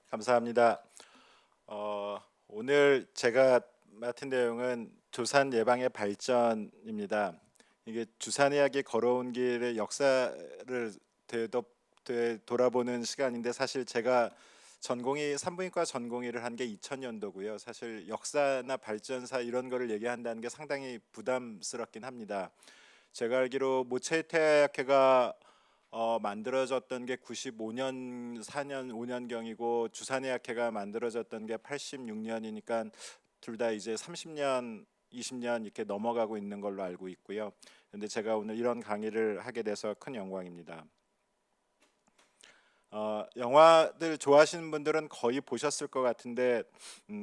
감사합니다. 오늘 제가 맡은 내용은 조산 예방의 발전입니다. 이게 주산 의학이 걸어온 길의 역사를 돌아보는 시간인데 사실 제가 전공이 산부인과 전공의를 한 게 2000년도고요. 사실 역사나 발전사 이런 거를 얘기한다는 게 상당히 부담스럽긴 합니다. 제가 알기로 모체태학회가 만들어졌던 게 95년 4년 5년경이고 주산의학회가 만들어졌던 게 86년이니까 둘 다 이제 30년 20년 이렇게 넘어가고 있는 걸로 알고 있고요. 근데 제가 오늘 이런 강의를 하게 돼서 큰 영광입니다. 영화들 좋아하시는 분들은 거의 보셨을 것 같은데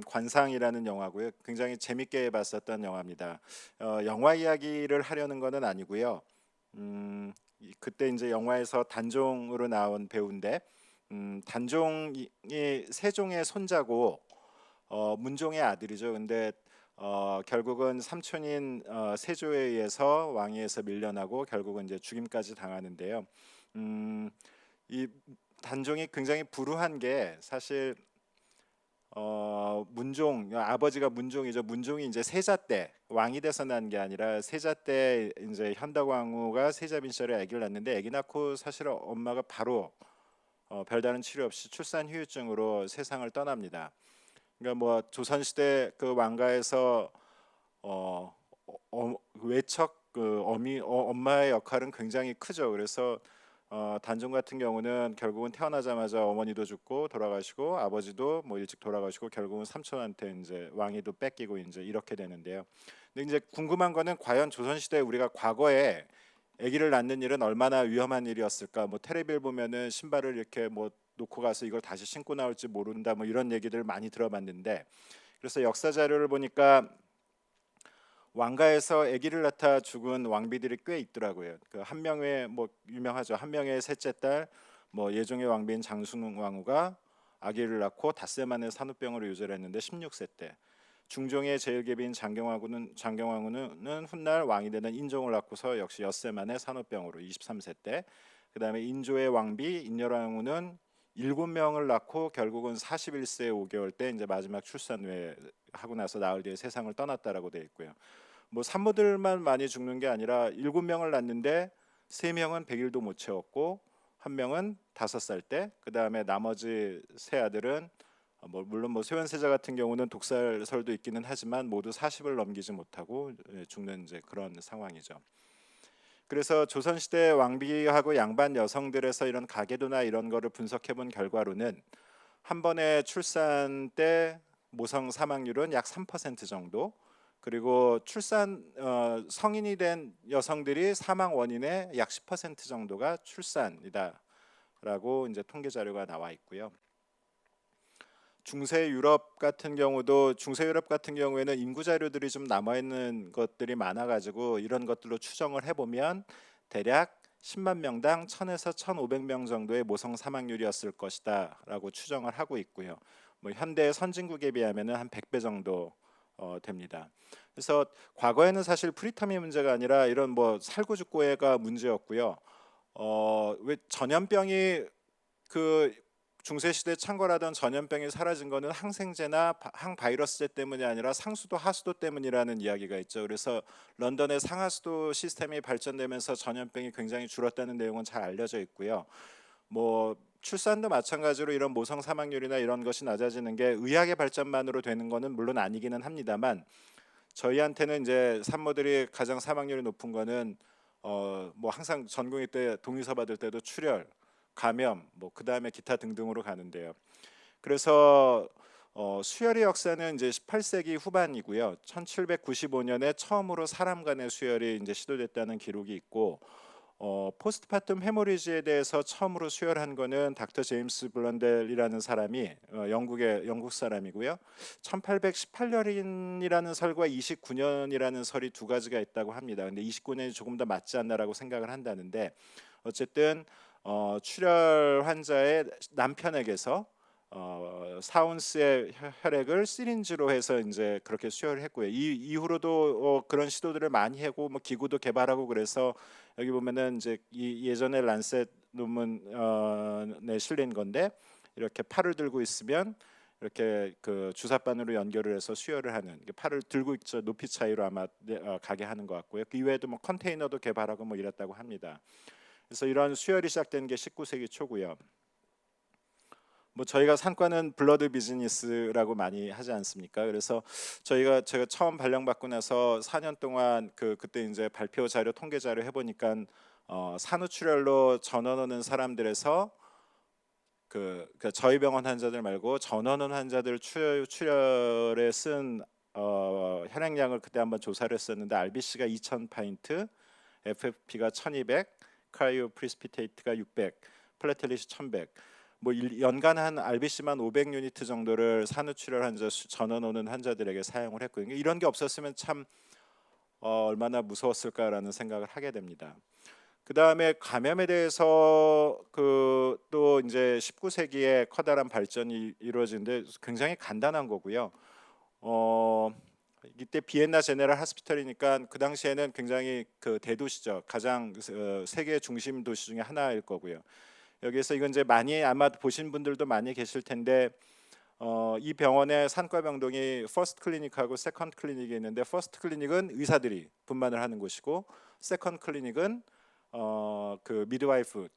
관상이라는 영화고요. 굉장히 재밌게 봤었던 영화입니다. 영화 이야기를 하려는 거는 아니고요. 그때 이제 영화에서 단종으로 나온 배우인데 단종이 세종의 손자고 문종의 아들이죠. 근데 결국은 삼촌인 세조에 의해서 왕위에서 밀려나고 결국은 이제 죽임까지 당하는데요. 음, 이 단종이 굉장히 불우한 게 사실 문종 아버지가 문종이죠. 문종이 이제 세자 때 왕이 돼서 난 게 아니라 세자 때 이제 현덕왕후가 세자 빈철에 아기를 낳는데 아기 낳고 사실 엄마가 바로 별다른 치료 없이 출산 후유증으로 세상을 떠납니다. 그러니까 뭐 조선시대 그 왕가에서 외척 그 엄마의 역할은 굉장히 크죠. 그래서 단종 같은 경우는 결국은 태어나자마자 어머니도 죽고 돌아가시고 아버지도 뭐 일찍 돌아가시고 결국은 삼촌한테 이제 왕위도 뺏기고 이제 이렇게 되는데요. 근데 이제 궁금한 거는 과연 조선시대 우리가 과거에 아기를 낳는 일은 얼마나 위험한 일이었을까? 뭐 텔레비를 보면은 신발을 이렇게 뭐 놓고 가서 이걸 다시 신고 나올지 모른다 뭐 이런 얘기들 많이 들어봤는데 그래서 역사 자료를 보니까 왕가에서 아기를 낳다 죽은 왕비들이 꽤 있더라고요. 그 한명회 뭐 유명하죠. 한명회 셋째 딸 뭐 예종의 왕비인 장순 왕후가 아기를 낳고 닷새 만에 산후병으로 유절했는데 16세 때 중종의 제일계비인 장경왕후는 훗날 왕이 되는 인종을 낳고서 역시 엿새 만에 산후병으로 23세 때 그다음에 인조의 왕비 인여왕후는 7명을 낳고 결국은 41세 5개월 때 이제 마지막 출산 후에 하고 나서 나흘 뒤에 세상을 떠났다라고 되어 있고요. 뭐 산모들만 많이 죽는 게 아니라 7명을 낳는데 3명은 100일도 못 채웠고 한 명은 5살 때 그다음에 나머지 세 아들은 뭐 물론 뭐 소현세자 같은 경우는 독살설도 있기는 하지만 모두 40을 넘기지 못하고 죽는 이제 그런 상황이죠. 그래서 조선시대 왕비하고 양반 여성들에서 이런 가계도나 이런 거를 분석해 본 결과로는 한 번의 출산 때 모성 사망률은 약 3% 정도. 그리고 출산 성인이 된 여성들이 사망 원인의 약 10% 정도가 출산이다라고 이제 통계 자료가 나와 있고요. 중세 유럽 같은 경우에는 인구 자료들이 좀 남아 있는 것들이 많아 가지고 이런 것들로 추정을 해 보면 대략 10만 명당 1000에서 1500명 정도의 모성 사망률이었을 것이다라고 추정을 하고 있고요. 뭐 현대 선진국에 비하면은 한 100배 정도 됩니다. 그래서 과거에는 사실 프리터미 문제가 아니라 이런 뭐 살구 죽고가 문제였고요. 왜 전염병이 그 중세 시대 창궐하던 전염병이 사라진 거는 항생제나 항바이러스제 때문이 아니라 상수도 하수도 때문이라는 이야기가 있죠. 그래서 런던의 상하수도 시스템이 발전되면서 전염병이 굉장히 줄었다는 내용은 잘 알려져 있고요. 뭐 출산도 마찬가지로 이런 모성 사망률이나 이런 것이 낮아지는 게 의학의 발전만으로 되는 거는 물론 아니기는 합니다만 저희한테는 이제 산모들이 가장 사망률이 높은 거는 뭐 항상 전공의 때 동의서 받을 때도 출혈 감염, 뭐 그 다음에 기타 등등으로 가는데요. 그래서 수혈의 역사는 이제 18세기 후반이고요. 1795년에 처음으로 사람 간의 수혈이 이제 시도됐다는 기록이 있고, 포스트파텀 헤모리지에 대해서 처음으로 수혈한 거는 닥터 제임스 블런델이라는 사람이 영국 사람이고요. 1818년이라는 설과 29년이라는 설이 두 가지가 있다고 합니다. 근데 29년이 조금 더 맞지 않나라고 생각을 한다는데 어쨌든 출혈 환자의 남편에게서 4온스의 혈액을 시린지로 해서 이제 그렇게 수혈을 했고요. 이 이후로도 그런 시도들을 많이 하고 뭐 기구도 개발하고 그래서 여기 보면은 이제 이 예전에 란셋 논문에 실린 건데 이렇게 팔을 들고 있으면 이렇게 그 주사바늘로 연결을 해서 수혈을 하는, 팔을 들고 있죠. 높이 차이로 아마 가게 하는 것 같고요. 그 이외에도 뭐 컨테이너도 개발하고 뭐 이랬다고 합니다. 그래서 이런 수혈이 시작된 게 19세기 초고요. 뭐 저희가 산과는 블러드 비즈니스라고 많이 하지 않습니까? 그래서 제가 처음 발령받고 나서 4년 동안 그때 이제 발표 자료, 통계 자료 해보니까 산후출혈로 전원 오는 사람들에서 저희 병원 환자들 말고 전원 온 환자들 출혈에 쓴 혈액량을 그때 한번 조사를 했었는데 RBC가 2,000파인트, FFP가 1,200, 크라이오 프리스피테이트가 600, 플레텔릿이 1,100. 뭐 연간 한 RBC만 500유니트 정도를 산후출혈 환자 전원 오는 환자들에게 사용을 했고요. 이런 게 없었으면 참 얼마나 무서웠을까라는 생각을 하게 됩니다. 그 다음에 감염에 대해서 또 이제 19세기에 커다란 발전이 이루어지는데 굉장히 간단한 거고요. 이때 비엔나 제네럴 하스피털이니까 그 당시에는 굉장히 대도시죠. 가장 세계 중심 도시 중에 하나일 거고요. 여기서 이건 이제 많이 아마 보신 분들도 많이 계실 텐데 이 병원의 산과병동이 퍼스트 클리닉하고 세컨드 클리닉이 있는데 퍼스트 클리닉은 의사들이 분만을 하는 곳이고 세컨드 클리닉은 미드와이프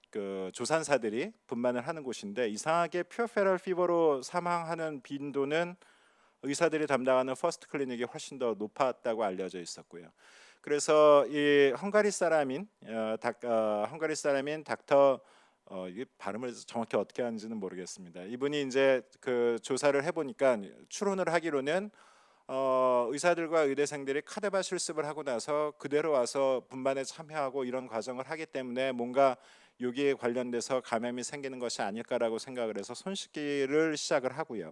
조산사들이 분만을 하는 곳인데 이상하게 퓨어페럴 피버로 사망하는 빈도는 의사들이 담당하는 퍼스트 클리닉이 훨씬 더 높았다고 알려져 있었고요. 그래서 이 헝가리 사람인 닥터 이게 발음을 정확히 어떻게 하는지는 모르겠습니다. 이분이 이제 조사를 해보니까 추론을 하기로는 의사들과 의대생들이 카데바 실습을 하고 나서 그대로 와서 분만에 참여하고 이런 과정을 하기 때문에 뭔가 여기에 관련돼서 감염이 생기는 것이 아닐까라고 생각을 해서 손 씻기를 시작을 하고요.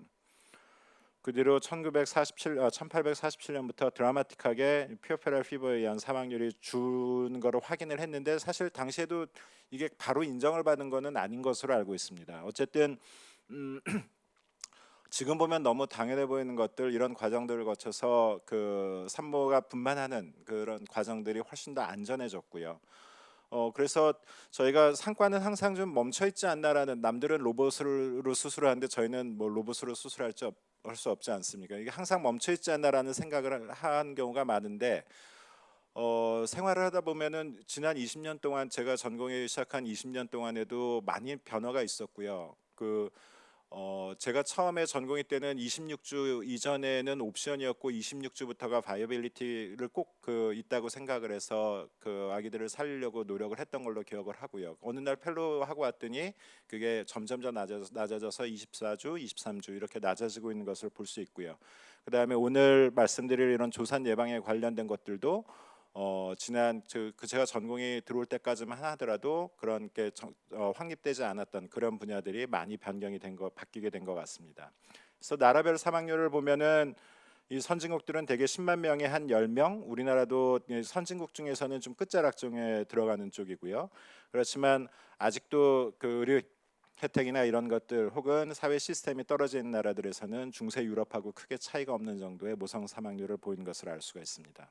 그 뒤로 1847년부터 드라마틱하게 퓨어페럴 피버에 의한 사망률이 준 거를 확인을 했는데 사실 당시에도 이게 바로 인정을 받은 거는 아닌 것으로 알고 있습니다. 어쨌든 지금 보면 너무 당연해 보이는 것들, 이런 과정들을 거쳐서 산모가 분만하는 그런 과정들이 훨씬 더 안전해졌고요. 그래서 저희가 상과는 항상 좀 멈춰 있지 않나라는, 남들은 로봇으로 수술하는데 저희는 뭐 로봇으로 수술할 수 없지 않습니까? 이게 항상 멈춰 있지 않나라는 생각을 한 경우가 많은데 생활을 하다 보면은 지난 20년 동안 제가 전공에 시작한 20년 동안에도 많이 변화가 있었고요. 제가 처음에 전공의 때는 26주 이전에는 옵션이었고 26주부터가 바이어빌리티를 꼭 있다고 생각을 해서 아기들을 살리려고 노력을 했던 걸로 기억을 하고요. 어느 날 펠로우 하고 왔더니 그게 점점 더 낮아져서 24주, 23주 이렇게 낮아지고 있는 것을 볼 수 있고요. 그 다음에 오늘 말씀드릴 이런 조산 예방에 관련된 것들도 지난 제가 전공이 들어올 때까지만 하더라도 그런 게 확립되지 않았던 그런 분야들이 많이 바뀌게 된 것 같습니다. 그래서 나라별 사망률을 보면은 이 선진국들은 대개 10만 명에 한 10명, 우리나라도 선진국 중에서는 좀 끝자락중에 들어가는 쪽이고요. 그렇지만 아직도 의료 혜택이나 이런 것들 혹은 사회 시스템이 떨어져 있는 나라들에서는 중세 유럽하고 크게 차이가 없는 정도의 모성 사망률을 보이는 것을 알 수가 있습니다.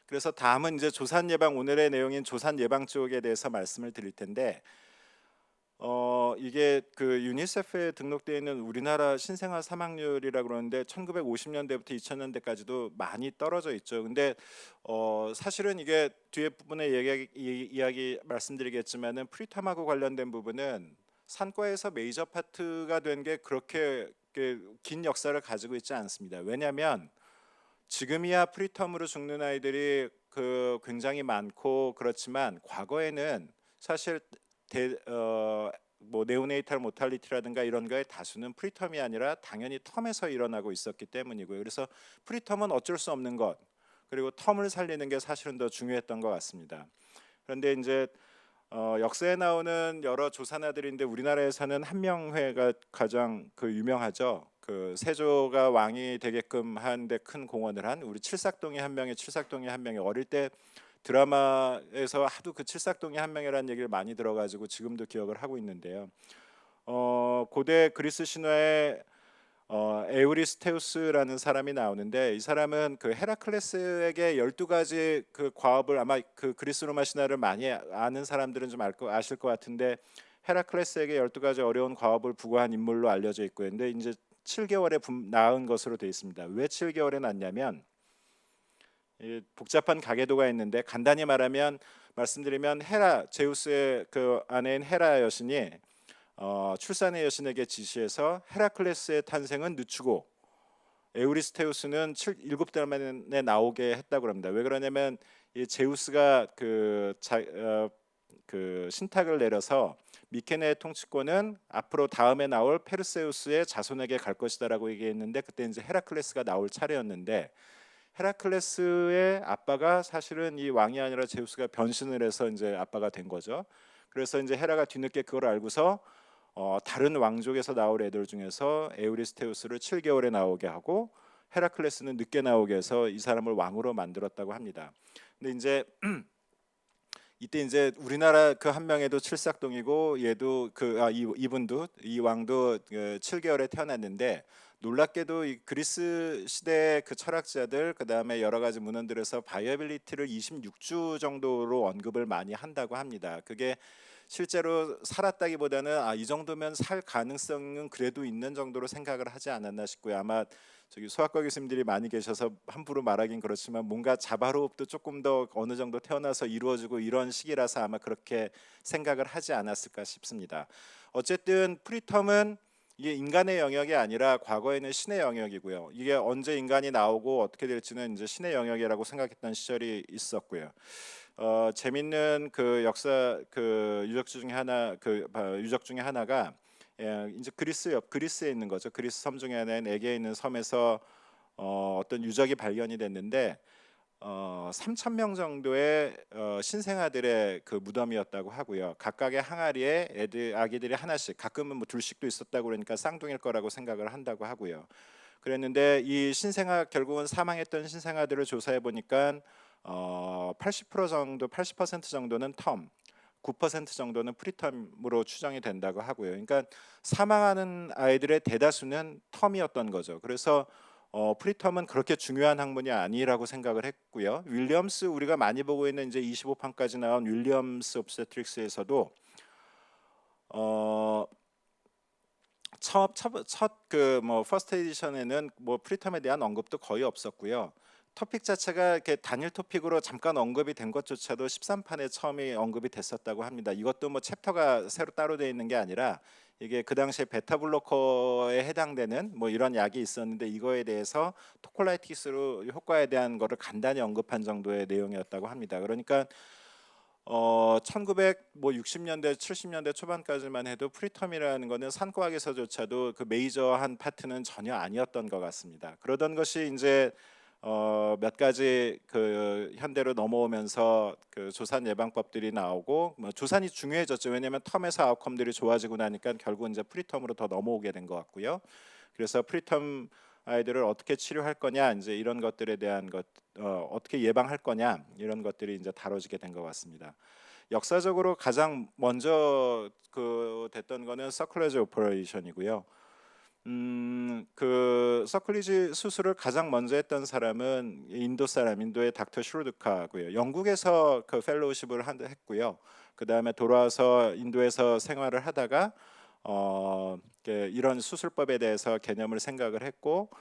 그래서 다음은 이제 조산 예방, 오늘의 내용인 조산 예방 쪽에 대해서 말씀을 드릴 텐데 이게 유니세프에 등록되어 있는 우리나라 신생아 사망률이라고 그러는데 1950년대부터 2000년대까지도 많이 떨어져 있죠. 근데 사실은 이게 뒤에 부분에 이야기 말씀드리겠지만은 프리텀하고 관련된 부분은 산과에서 메이저 파트가 된 게 그렇게 긴 역사를 가지고 있지 않습니다. 왜냐하면 지금이야 프리텀으로 죽는 아이들이 굉장히 많고 그렇지만 과거에는 사실 네오네이탈 모탈리티라든가 이런 거의 다수는 프리텀이 아니라 당연히 텀에서 일어나고 있었기 때문이고요. 그래서 프리텀은 어쩔 수 없는 것, 그리고 텀을 살리는 게 사실은 더 중요했던 것 같습니다. 그런데 이제 역사에 나오는 여러 조산아들인데 우리나라에서는 한명회가 가장 유명하죠. 세조가 왕이 되게끔 하는데 큰 공헌을 한 우리 칠삭동의 한 명이 어릴 때 드라마에서 하도 칠삭동의 한 명이라는 얘기를 많이 들어가지고 지금도 기억을 하고 있는데요. 고대 그리스 신화에 에우리스테우스라는 사람이 나오는데 이 사람은 헤라클레스에게 12가지 과업을, 아마 그리스 로마 신화를 많이 아는 사람들은 좀 아실 것 같은데 헤라클레스에게 12가지 어려운 과업을 부과한 인물로 알려져 있고요. 근데 이제 7개월에 낳은 것으로 되어 있습니다. 왜 7개월에 낳냐면 복잡한 가계도가 있는데 간단히 말씀드리면 헤라 제우스의 그 아내인 헤라 여신이 출산의 여신에게 지시해서 헤라클레스의 탄생은 늦추고 에우리스테우스는 7달 만에 나오게 했다고 합니다. 왜 그러냐면 이 제우스가 그 신탁을 내려서 미케네의 통치권은 앞으로 다음에 나올 페르세우스의 자손에게 갈 것이다라고 얘기했는데 그때 이제 헤라클레스가 나올 차례였는데 헤라클레스의 아빠가 사실은 이 왕이 아니라 제우스가 변신을 해서 이제 아빠가 된 거죠. 그래서 이제 헤라가 뒤늦게 그걸 알고서 다른 왕족에서 나올 애들 중에서 에우리스테우스를 7개월에 나오게 하고 헤라클레스는 늦게 나오게 해서 이 사람을 왕으로 만들었다고 합니다. 근데 이제 이때 이제 우리나라 그 한 명에도 칠삭동이고 얘도 이분도 이 왕도 7개월에 태어났는데 놀랍게도 이 그리스 시대 그 철학자들 그다음에 여러 가지 문헌들에서 바이어빌리티를 26주 정도로 언급을 많이 한다고 합니다. 그게 실제로 살았다기보다는 이 정도면 살 가능성은 그래도 있는 정도로 생각을 하지 않았나 싶고요. 아마 저기 소아과 교수님들이 많이 계셔서 함부로 말하긴 그렇지만 뭔가 자바로흡도 조금 더 어느 정도 태어나서 이루어지고 이런 시기라서 아마 그렇게 생각을 하지 않았을까 싶습니다. 어쨌든 프리텀은 이게 인간의 영역이 아니라 과거에는 신의 영역이고요. 이게 언제 인간이 나오고 어떻게 될지는 이제 신의 영역이라고 생각했던 시절이 있었고요. 재밌는 그 역사 그 유적 중에 하나가 이제 그리스에 있는 거죠. 그리스 섬 중에 하나인 에게에 있는 섬에서 어떤 유적이 발견이 됐는데 3,000명 정도의 신생아들의 그 무덤이었다고 하고요. 각각의 항아리에 아기들이 하나씩, 가끔은 뭐 둘씩도 있었다고 그러니까 쌍둥이일 거라고 생각을 한다고 하고요. 그랬는데 이 결국은 사망했던 신생아들을 조사해 보니까 80% 정도는 텀, 9% 정도는 프리텀으로 추정이 된다고 하고요. 그러니까 사망하는 아이들의 대다수는 텀이었던 거죠. 그래서 프리텀은 그렇게 중요한 학문이 아니라고 생각을 했고요. 윌리엄스 우리가 많이 보고 있는 이제 25판까지 나온 윌리엄스 옵스테트릭스에서도 퍼스트 에디션에는 뭐 프리텀에 대한 언급도 거의 없었고요. 토픽 자체가 이렇게 단일 토픽으로 잠깐 언급이 된 것조차도 13판에 처음에 언급이 됐었다고 합니다. 이것도 뭐 챕터가 새로 따로 되어 있는 게 아니라 이게 그 당시에 베타 블로커에 해당되는 뭐 이런 약이 있었는데 이거에 대해서 토콜라이티스로 효과에 대한 거를 간단히 언급한 정도의 내용이었다고 합니다. 그러니까 1960년대 70년대 초반까지만 해도 프리텀이라는 거는 산과학에서조차도 그 메이저한 파트는 전혀 아니었던 것 같습니다. 그러던 것이 이제 몇 가지 그 현대로 넘어오면서 그 조산 예방법들이 나오고 조산이 중요해졌죠. 왜냐하면 텀에서 아웃컴들이 좋아지고 나니까 결국 이제 프리텀으로 더 넘어오게 된 것 같고요. 그래서 프리텀 아이들을 어떻게 치료할 거냐, 이제 이런 것들에 대한 어떻게 예방할 거냐 이런 것들이 이제 다뤄지게 된 것 같습니다. 역사적으로 가장 먼저 됐던 거는 서클레지 오퍼레이션이고요. 그 서클리지 수술을 가장 먼저 했던 사람은 인도의 닥터 슈르드카고요. 영국에서 그 펠로우십을 했고요. 그 다음에 돌아와서 인도에서 생활을 하다가 이런 수술법에 대해서 개념을 생각을 했고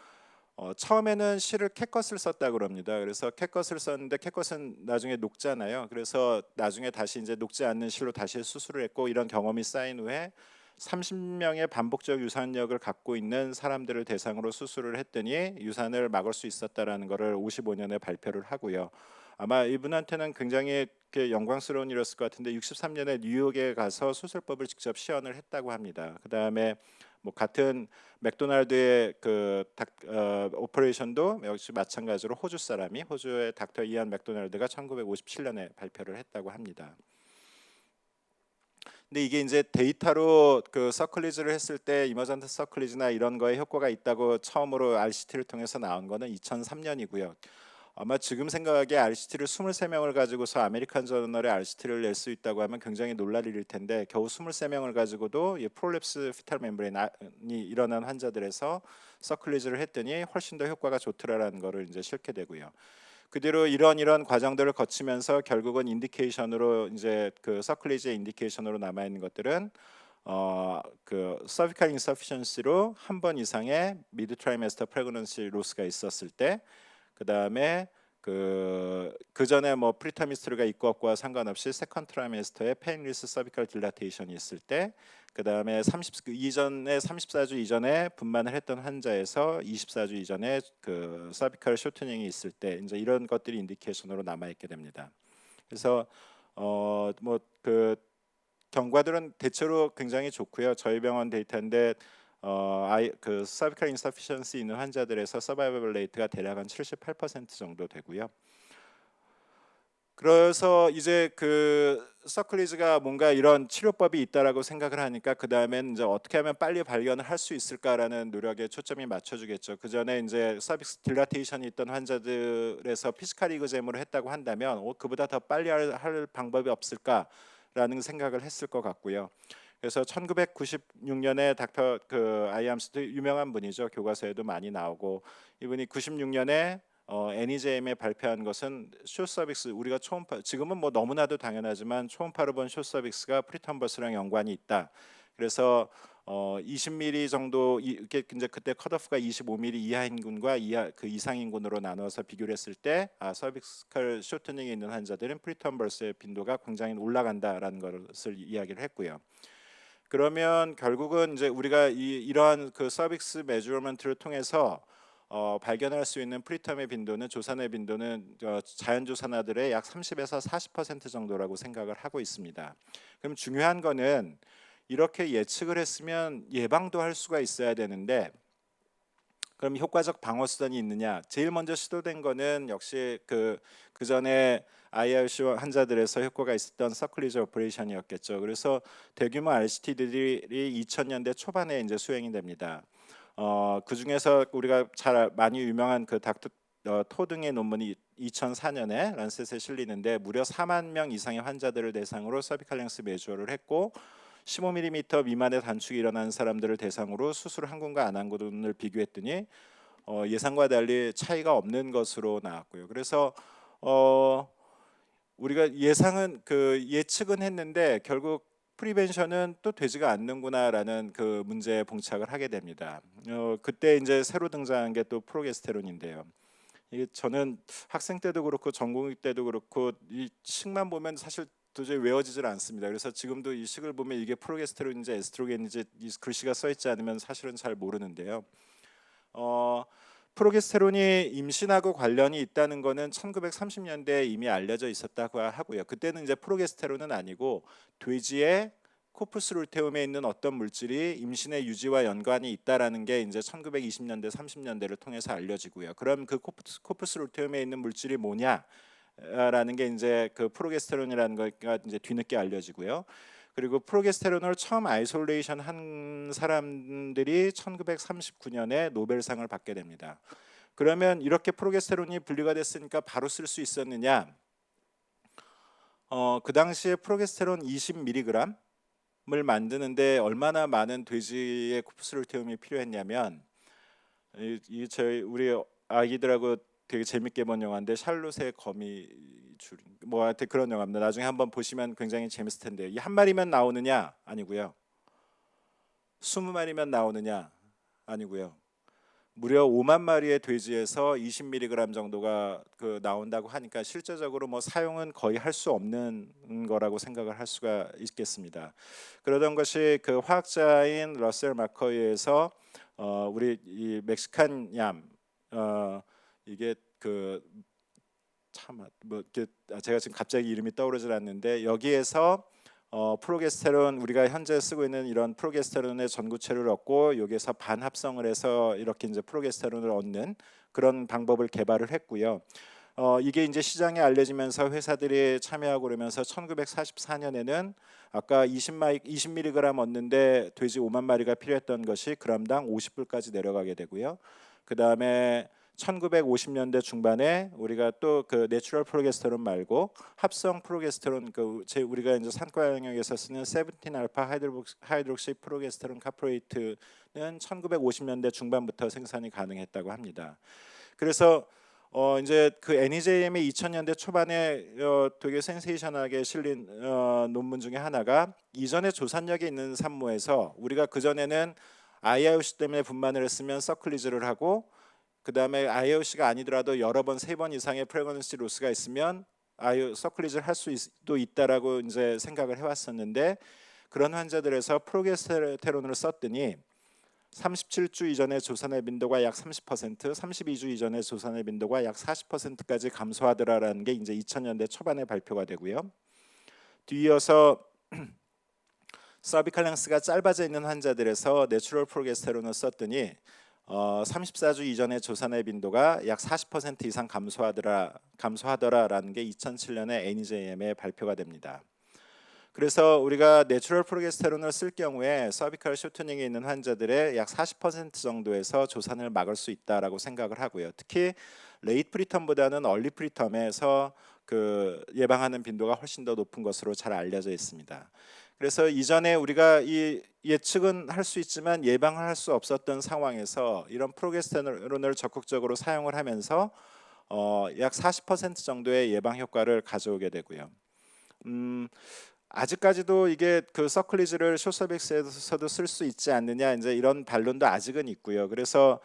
처음에는 실을 캣컷을 썼다고 그럽니다. 그래서 캣컷을 썼는데 캣컷은 나중에 녹잖아요. 그래서 나중에 다시 이제 녹지 않는 실로 다시 수술을 했고 이런 경험이 쌓인 후에 30명의 반복적 유산력을 갖고 있는 사람들을 대상으로 수술을 했더니 유산을 막을 수 있었다라는 것을 55년에 발표를 하고요. 아마 이분한테는 굉장히 영광스러운 일이었을 것 같은데 63년에 뉴욕에 가서 수술법을 직접 시연을 했다고 합니다. 그 다음에 뭐 같은 맥도날드의 오퍼레이션도 역시 마찬가지로 호주의 닥터 이안 맥도날드가 1957년에 발표를 했다고 합니다. 근데 이게 이제 데이터로 그 서클리즈를 했을 때 이머전트 서클리즈나 이런 거에 효과가 있다고 처음으로 RCT를 통해서 나온 거는 2003년이고요. 아마 지금 생각하기에 RCT를 23명을 가지고서 아메리칸 저널에 RCT를 낼 수 있다고 하면 굉장히 놀랄 일일 텐데 겨우 23명을 가지고도 이 프롤랩스 피탈 멤브레인이 일어난 환자들에서 서클리즈를 했더니 훨씬 더 효과가 좋더라라는 거를 이제 실게 되고요. 그 뒤로 이런 과정들을 거치면서 결국은 인디케이션으로 이제 그 서클리지의 인디케이션으로 남아 있는 것들은 그 cervical insufficiency로 한 번 이상의 mid trimester pregnancy loss가 있었을 때, 그 다음에 그 전에 뭐 프리터미스트루가 있고 없고와 상관없이 세컨드 트라이메스터에 페인리스 서비컬 딜라테이션이 있을 때, 그 다음에 34주 이전에 분만을 했던 환자에서 24주 이전에 그 서비컬 쇼트닝이 있을 때, 이제 이런 것들이 인디케이션으로 남아 있게 됩니다. 그래서 뭐 그 경과들은 대체로 굉장히 좋고요. 저희 병원 데이터인데 그 cervical insufficiency 있는 환자들에서 survival rate가 대략 한 78% 정도 되고요. 그래서 이제 그 서클리즈가 뭔가 이런 치료법이 있다라고 생각을 하니까 그 다음엔 이제 어떻게 하면 빨리 발견을 할 수 있을까라는 노력에 초점이 맞춰주겠죠. 그 전에 이제 서빅스 딜라테이션이 있던 환자들에서 피지컬 이그잼으로 했다고 한다면 그보다 더 빨리 할 방법이 없을까라는 생각을 했을 것 같고요. 그래서 1996년에 닥터 그 아이암스도 유명한 분이죠. 교과서에도 많이 나오고, 이분이 96년에 애니제임에 발표한 것은 숏서빅스, 우리가 초음파, 지금은 뭐 너무나도 당연하지만 초음파로 본 숏서빅스가 프리텀버스랑 연관이 있다. 그래서 20mm 정도, 이게 이제 그때 컷오프가 25mm 이하 인군과 그 이상 인군으로 나눠서 비교를 했을 때 서빅스컬 쇼트닝이 있는 환자들은 프리텀버스의 빈도가 굉장히 올라간다라는 것을 이야기를 했고요. 그러면 결국은 이제 우리가 이러한 그 서빅스 메저먼트를 통해서 발견할 수 있는 프리텀의 빈도는, 조산의 빈도는 자연 조산아들의 약 30에서 40% 정도라고 생각을 하고 있습니다. 그럼 중요한 거는 이렇게 예측을 했으면 예방도 할 수가 있어야 되는데, 그럼 효과적 방어 수단이 있느냐? 제일 먼저 시도된 거는 역시 그 전에 IRC 환자들에서 효과가 있었던 서클리즈 오퍼레이션이었겠죠. 그래서 대규모 RCT들이 2000년대 초반에 이제 수행이 됩니다. 그 중에서 우리가 잘 많이 유명한 그 닥터 토등의 논문이 2004년에 란셋에 실리는데 무려 4만 명 이상의 환자들을 대상으로 서비컬 랭스 메저를 했고, 15mm 미만의 단축이 일어나는 사람들을 대상으로 수술 한 군과 안 한 군을 비교했더니 예상과 달리 차이가 없는 것으로 나왔고요. 그래서 우리가 예측은 했는데 결국 프리벤션은 또 되지가 않는구나라는 그 문제에 봉착을 하게 됩니다. 그때 이제 새로 등장한 게 또 프로게스테론인데요. 이게 저는 학생 때도 그렇고 전공의 때도 그렇고 이 식만 보면 사실 도저히 외워지질 않습니다. 그래서 지금도 이 식을 보면 이게 프로게스테론인지 에스트로겐인지 이 글씨가 써 있지 않으면 사실은 잘 모르는데요. 프로게스테론이 임신하고 관련이 있다는 거는 1930년대에 이미 알려져 있었다고 하고요. 그때는 이제 프로게스테론은 아니고 돼지의 코푸스 루테움에 있는 어떤 물질이 임신의 유지와 연관이 있다라는 게 이제 1920년대 30년대를 통해서 알려지고요. 그럼 그 코푸스 루테움에 있는 물질이 뭐냐라는 게 이제 그 프로게스테론이라는 거가 이제 뒤늦게 알려지고요. 그리고 프로게스테론을 처음 아이솔레이션 한 사람들이 1939년에 노벨상을 받게 됩니다. 그러면 이렇게 프로게스테론이 분리가 됐으니까 바로 쓸 수 있었느냐? 그 당시에 프로게스테론 20mg을 만드는데 얼마나 많은 돼지의 코푸스 루테움이 필요했냐면, 우리 아기들하고 되게 재밌게 본 영화인데 샬롯의 거미줄, 뭐 하여튼 그런 영화입니다. 나중에 한번 보시면 굉장히 재밌을 텐데요. 이 한 마리면 나오느냐? 아니고요. 20마리면 나오느냐? 아니고요. 무려 5만 마리의 돼지에서 20mg 정도가 나온다고 하니까 실제적으로 뭐 사용은 거의 할 수 없는 거라고 생각을 할 수가 있겠습니다. 그러던 것이 그 화학자인 러셀 마커이에서 우리 이 멕시칸 얌, 이게 제가 지금 갑자기 이름이 떠오르질 않는데, 여기에서 프로게스테론, 우리가 현재 쓰고 있는 이런 프로게스테론의 전구체를 얻고 여기에서 반합성을 해서 이렇게 이제 프로게스테론을 얻는 그런 방법을 개발을 했고요. 이게 이제 시장에 알려지면서 회사들이 참여하고 그러면서 1944년에는 아까 20mg 얻는데 돼지 5만 마리가 필요했던 것이 그람당 50불까지 내려가게 되고요. 그 다음에 1950년대 중반에 우리가 또 그 내추럴 프로게스테론 말고 합성 프로게스테론, 우리가 이제 산과 영역에서 쓰는 17알파 하이드록시 프로게스테론 카프레이트는 1950년대 중반부터 생산이 가능했다고 합니다. 그래서 이제 그 NEJM이 2000년대 초반에 되게 센세이션하게 실린 논문 중에 하나가 이전에 조산력에 있는 산모에서 우리가 그 전에는 IIOC 때문에 분만을 했으면 서클리즈를 하고 그 다음에 IIOC가 아니더라도 여러 번 3번 이상의 프레그넌시 로스가 있으면 서클리즈를 할 수도 있다라고 이제 생각을 해왔었는데 그런 환자들에서 프로게스테론을 썼더니 37주 이전의 조산의 빈도가 약 30%, 32주 이전의 조산의 빈도가 약 40%까지 감소하더라라는 게 이제 2000년대 초반에 발표가 되고요. 뒤이어서 서비칼 랭스가 짧아져 있는 환자들에서 내추럴 프로게스테론을 썼더니 34주 이전의 조산의 빈도가 약 40% 이상 감소하더라라는 게 2007년에 NEJM에 발표가 됩니다. 그래서 우리가 내추럴 프로게스테론을 쓸 경우에 서비칼 쇼트닝이 있는 환자들의 약 40% 정도에서 조산을 막을 수 있다라고 생각을 하고요. 특히 레이트 프리텀보다는 얼리 프리텀에서 그 예방하는 빈도가 훨씬 더 높은 것으로 잘 알려져 있습니다. 그래서 이전에 우리가 이 예측은 할 수 있지만 예방을 할 수 없었던 상황에서 이런 프로게스테론을 적극적으로 사용을 하면서 약 40% 정도의 예방 효과를 가져오게 되고요. 아직까지도 이게 그 서클리즈를 숏서빅스에서도 쓸 수 있지 않느냐 이제 이런 반론도 아직은 있고요. 그래서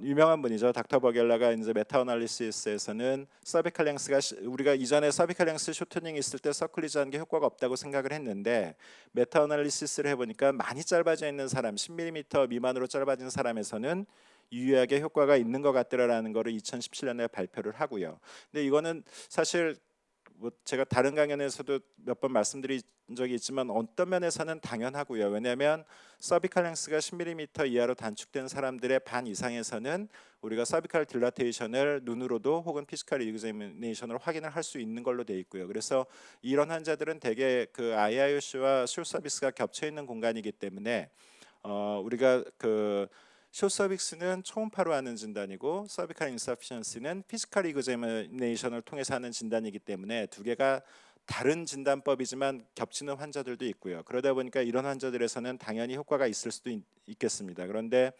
유명한 분이죠. 닥터 버겔라가 이제 메타어널리시스에서는 서비칼 랭스가 우리가 이전에 서비칼 랭스 쇼트닝 있을 때 서클리즈한 게 효과가 없다고 생각을 했는데 메타어널리시스를 해보니까 많이 짧아져 있는 사람 10mm 미만으로 짧아진 사람에서는 유의하게 효과가 있는 것 같더라라는 거를 2017년에 발표를 하고요. 근데 이거는 사실 뭐 제가 다른 강연에서도 몇 번 말씀드린 적이 있지만 어떤 면에서는 당연하고요. 왜냐하면 서비칼 랭스가 10mm 이하로 단축된 사람들의 반 이상에서는 우리가 서비칼 딜라테이션을 눈으로도 혹은 피지컬 이그제미네이션으로 확인을 할 수 있는 걸로 돼 있고요. 그래서 이런 환자들은 대개 그 IIOC와 숏 서비스가 겹쳐 있는 공간이기 때문에 우리가 그 숏 서빅스는 초음파로 하는 진단이고 서비칼 인서피션시는 피지컬 이그제미네이션을 통해서 하는 진단이기 때문에 두 개가 다른 진단법이지만 겹치는 환자들도 있고요. 그러다 보니까 이런 환자들에서는 당연히 효과가 있을 수도 있겠습니다. 그런데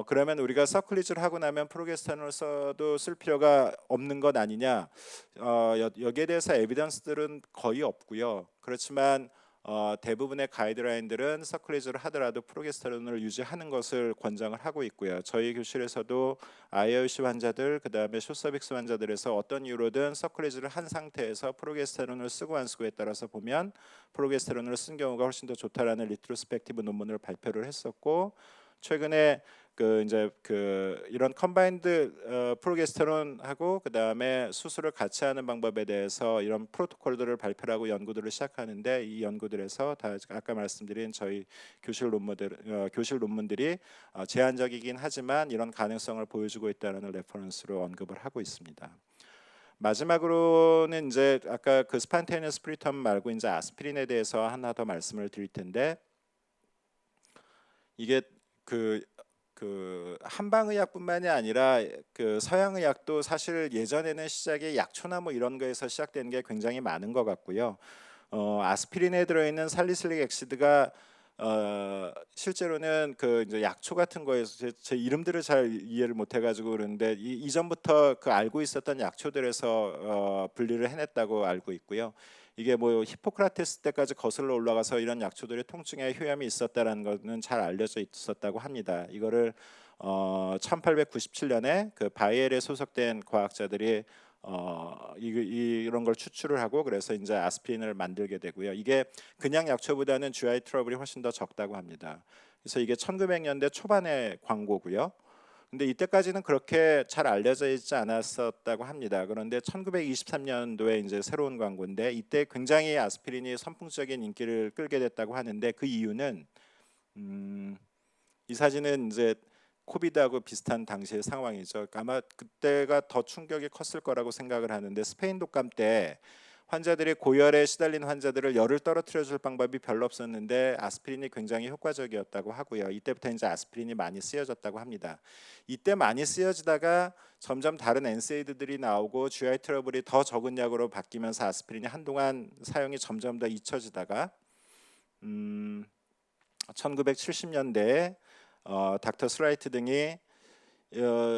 그러면 우리가 서클리즈를 하고 나면 프로게스테론을 써도 쓸 필요가 없는 것 아니냐? 여기에 대해서 에비던스들은 거의 없고요. 그렇지만 대부분의 가이드라인들은 서클리즈를 하더라도 프로게스테론을 유지하는 것을 권장을 하고 있고요. 저희 교실에서도 IIOC 환자들, 그 다음에 숏서빅스 환자들에서 어떤 이유로든 서클리즈를 한 상태에서 프로게스테론을 쓰고 안 쓰고에 따라서 보면 프로게스테론을 쓴 경우가 훨씬 더 좋다라는 리트로스펙티브 논문을 발표를 했었고 최근에 그 이제 그 이런 컴바인드 프로게스테론하고 그 다음에 수술을 같이 하는 방법에 대해서 이런 프로토콜들을 발표하고 연구들을 시작하는데 이 연구들에서 다 아까 말씀드린 저희 교실 논문들이 제한적이긴 하지만 이런 가능성을 보여주고 있다는 레퍼런스로 언급을 하고 있습니다. 마지막으로는 이제 아까 그 스판테니어스 프리텀 말고 이제 아스피린에 대해서 하나 더 말씀을 드릴 텐데 이게 그 한방의학뿐만이 아니라 그 서양의학도 사실 예전에는 시작이 약초나 뭐 이런 거에서 시작된 게 굉장히 많은 것 같고요. 아스피린에 들어있는 살리실릭 엑시드가 실제로는 그 이제 약초 같은 거에서 제 이름들을 잘 이해를 못 해가지고 그러는데 이전부터 그 알고 있었던 약초들에서 분리를 해냈다고 알고 있고요. 이게 뭐 히포크라테스 때까지 거슬러 올라가서 이런 약초들의 통증에 효험이 있었다라는 것은 잘 알려져 있었다고 합니다. 이거를 1897년에 그 바이엘에 소속된 과학자들이 이런 걸 추출을 하고 그래서 이제 아스피린을 만들게 되고요. 이게 그냥 약초보다는 GI 트러블이 훨씬 더 적다고 합니다. 그래서 이게 1900년대 초반의 광고고요. 근데 이때까지는 그렇게 잘 알려져 있지 않았었다고 합니다. 그런데 1923년도에 이제 새로운 광고인데 이때 굉장히 아스피린이 선풍적인 인기를 끌게 됐다고 하는데 그 이유는 이 사진은 이제 코비드하고 비슷한 당시의 상황이죠. 아마 그때가 더 충격이 컸을 거라고 생각을 하는데 스페인 독감 때 환자들이 고열에 시달린 환자들을 열을 떨어뜨려 줄 방법이 별로 없었는데 아스피린이 굉장히 효과적이었다고 하고요. 이때부터 이제 아스피린이 많이 쓰여졌다고 합니다. 이때 많이 쓰여지다가 점점 다른 엔세이드들이 나오고 GI 트러블이 더 적은 약으로 바뀌면서 아스피린이 한동안 사용이 점점 더 잊혀지다가 1970년대에 닥터 스라이트 등이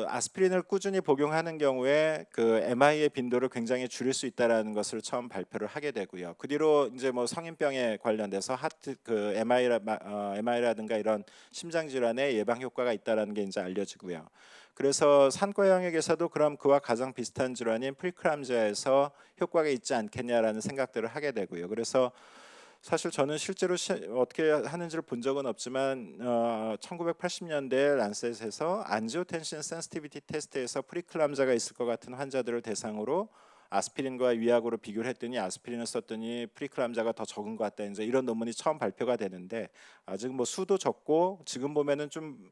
아스피린을 꾸준히 복용하는 경우에 그 MI의 빈도를 굉장히 줄일 수 있다라는 것을 처음 발표를 하게 되고요. 그 뒤로 이제 뭐 성인병에 관련돼서 하트 그 MI라든가 이런 심장 질환의 예방 효과가 있다라는 게 이제 알려지고요. 그래서 산과 영역에서도 그럼 그와 가장 비슷한 질환인 프리클람지아에서 효과가 있지 않겠냐라는 생각들을 하게 되고요. 그래서 사실 저는 실제로 어떻게 하는지를 본 적은 없지만 1980년대 란셋에서 안지오텐신 센시티비티 테스트에서 프리클람자가 있을 것 같은 환자들을 대상으로 아스피린과 위약으로 비교를 했더니 아스피린을 썼더니 프리클람자가 더 적은 것 같다. 이제 이런 논문이 처음 발표가 되는데 아직 뭐 수도 적고 지금 보면은 좀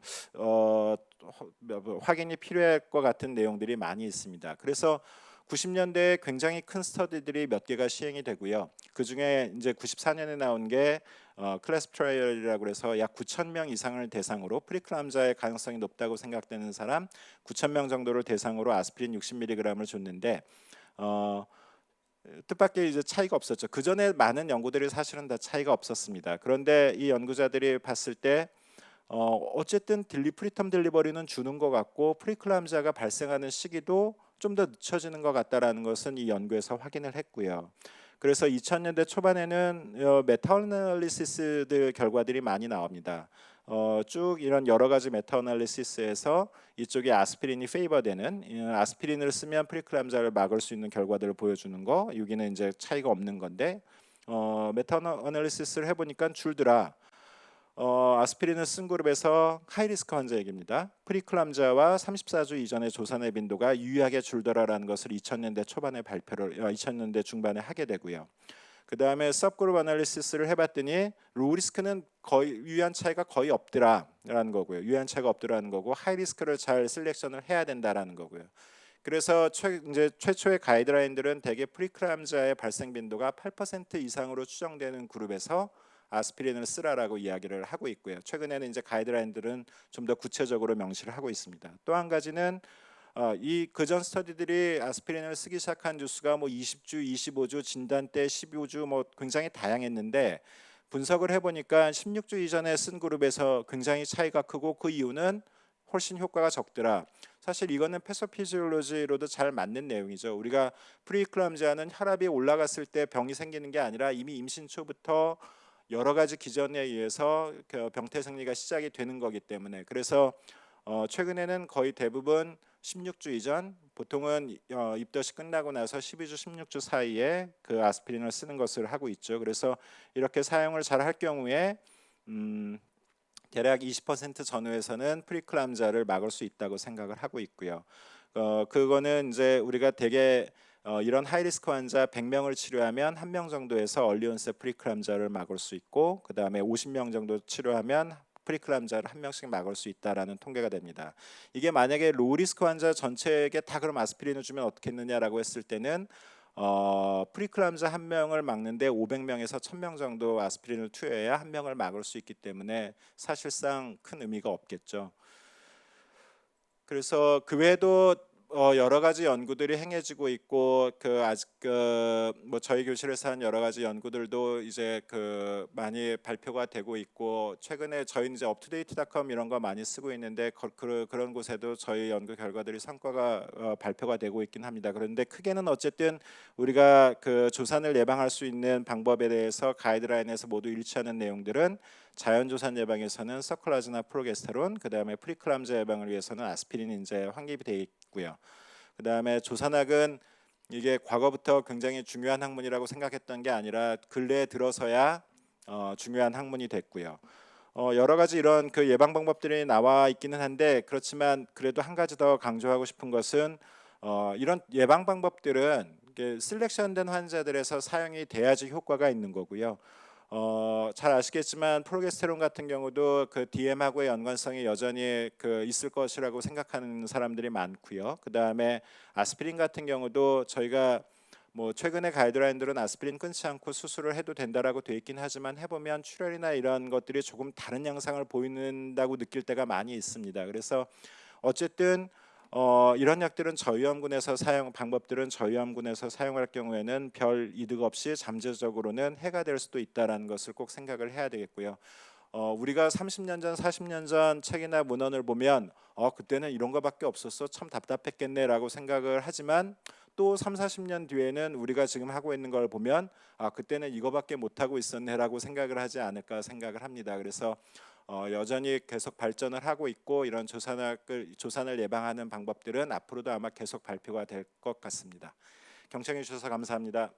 확인이 필요할 것 같은 내용들이 많이 있습니다. 그래서 90년대에 굉장히 큰 스터디들이 몇 개가 시행이 되고요. 그 중에 이제 94년에 나온 게 클래스 트라이얼이라고 해서 약 9천 명 이상을 대상으로 프리클람자의 가능성이 높다고 생각되는 사람 9천 명 정도를 대상으로 아스피린 60mg을 줬는데 뜻밖의 이제 차이가 없었죠. 그 전에 많은 연구들이 사실은 다 차이가 없었습니다. 그런데 이 연구자들이 봤을 때 어쨌든 프리텀 딜리버리는 주는 것 같고 프리클람자가 발생하는 시기도 좀 더 늦춰지는 것 같다라는 것은 이 연구에서 확인을 했고요. 그래서 2000년대 초반에는 메타어널리시스들 결과들이 많이 나옵니다. 쭉 이런 여러 가지 메타어널리시스에서 이쪽에 아스피린이 페이버되는 아스피린을 쓰면 프리클람자를 막을 수 있는 결과들을 보여주는 거 여기는 이제 차이가 없는 건데 메타어널리시스를 해보니까 줄더라. 아스피린을 쓴 그룹에서 하이리스크 환자 얘기입니다. 프리클람자와 34주 이전의 조산의 빈도가 유의하게 줄더라라는 것을 2000년대 초반에 2000년대 중반에 하게 되고요. 그 다음에 सब그룹 애널리시스를 해봤더니 로우리스크는 거의 유의한 차이가 거의 없더라라는 거고요. 유의한 차이가 없더라는 거고 하이리스크를 잘 셀렉션을 해야 된다라는 거고요. 그래서 이제 최초의 가이드라인들은 대개 프리클람자의 발생 빈도가 8% 이상으로 추정되는 그룹에서 아스피린을 쓰라라고 이야기를 하고 있고요. 최근에는 이제 가이드라인들은 좀 더 구체적으로 명시를 하고 있습니다. 또 한 가지는 이 그전 스터디들이 아스피린을 쓰기 시작한 주수가 뭐 20주, 25주, 진단때 15주 뭐 굉장히 다양했는데 분석을 해보니까 16주 이전에 쓴 그룹에서 굉장히 차이가 크고 그 이유는 훨씬 효과가 적더라. 사실 이거는 패소피지올로지로도 잘 맞는 내용이죠. 우리가 프리클람지아는 혈압이 올라갔을 때 병이 생기는 게 아니라 이미 임신 초부터 여러 가지 기전에 의해서 병태 생리가 시작이 되는 거기 때문에 그래서 최근에는 거의 대부분 16주 이전 보통은 입덧이 끝나고 나서 12주 16주 사이에 그 아스피린을 쓰는 것을 하고 있죠. 그래서 이렇게 사용을 잘 할 경우에 대략 20% 전후에서는 프리클람자를 막을 수 있다고 생각을 하고 있고요. 그거는 이제 우리가 대개 이런 하이리스크 환자 100명을 치료하면 1명 정도에서 얼리온셋 프리클람자를 막을 수 있고 그 다음에 50명 정도 치료하면 프리클람자를 1명씩 막을 수 있다라는 통계가 됩니다. 이게 만약에 로우리스크 환자 전체에게 다 그럼 아스피린을 주면 어떻겠느냐라고 했을 때는 프리클람자 1명을 막는데 500명에서 1000명 정도 아스피린을 투여해야 1명을 막을 수 있기 때문에 사실상 큰 의미가 없겠죠. 그래서 그 외에도 여러 가지 연구들이 행해지고 있고 아직 뭐 저희 교실에서 한 여러 가지 연구들도 이제 많이 발표가 되고 있고 최근에 저희는 이제 업투데이트.com 이런 거 많이 쓰고 있는데 그런 곳에도 저희 연구 결과들이 성과가 발표가 되고 있긴 합니다. 그런데 크게는 어쨌든 우리가 조산을 예방할 수 있는 방법에 대해서 가이드라인에서 모두 일치하는 내용들은 자연조산 예방에서는 서클라즈나 프로게스테론, 그 다음에 프리클람자 예방을 위해서는 아스피린이 이제 확립이 되어 있고요. 그 다음에 조산학은 이게 과거부터 굉장히 중요한 학문이라고 생각했던 게 아니라 근래에 들어서야 중요한 학문이 됐고요. 여러 가지 이런 예방 방법들이 나와 있기는 한데 그렇지만 그래도 한 가지 더 강조하고 싶은 것은 이런 예방 방법들은 셀렉션된 환자들에서 사용이 돼야지 효과가 있는 거고요. 잘 아시겠지만 프로게스테론 같은 경우도 DM하고의 연관성이 여전히 있을 것이라고 생각하는 사람들이 많고요. 그 다음에 아스피린 같은 경우도 저희가 뭐 최근의 가이드라인들은 아스피린 끊지 않고 수술을 해도 된다라고 돼 있긴 하지만 해보면 출혈이나 이런 것들이 조금 다른 양상을 보인다고 느낄 때가 많이 있습니다. 그래서 어쨌든 이런 약들은 저위험군에서 방법들은 저위험군에서 사용할 경우에는 별 이득 없이 잠재적으로는 해가 될 수도 있다라는 것을 꼭 생각을 해야 되겠고요. 우리가 30년 전, 40년 전 책이나 문헌을 보면 그때는 이런 거밖에 없었어. 참 답답했겠네라고 생각을 하지만 또 3, 40년 뒤에는 우리가 지금 하고 있는 걸 보면 그때는 이거밖에 못 하고 있었네라고 생각을 하지 않을까 생각을 합니다. 그래서 여전히 계속 발전을 하고 있고 이런 조산을 예방하는 방법들은 앞으로도 아마 계속 발표가 될 것 같습니다. 경청해 주셔서 감사합니다.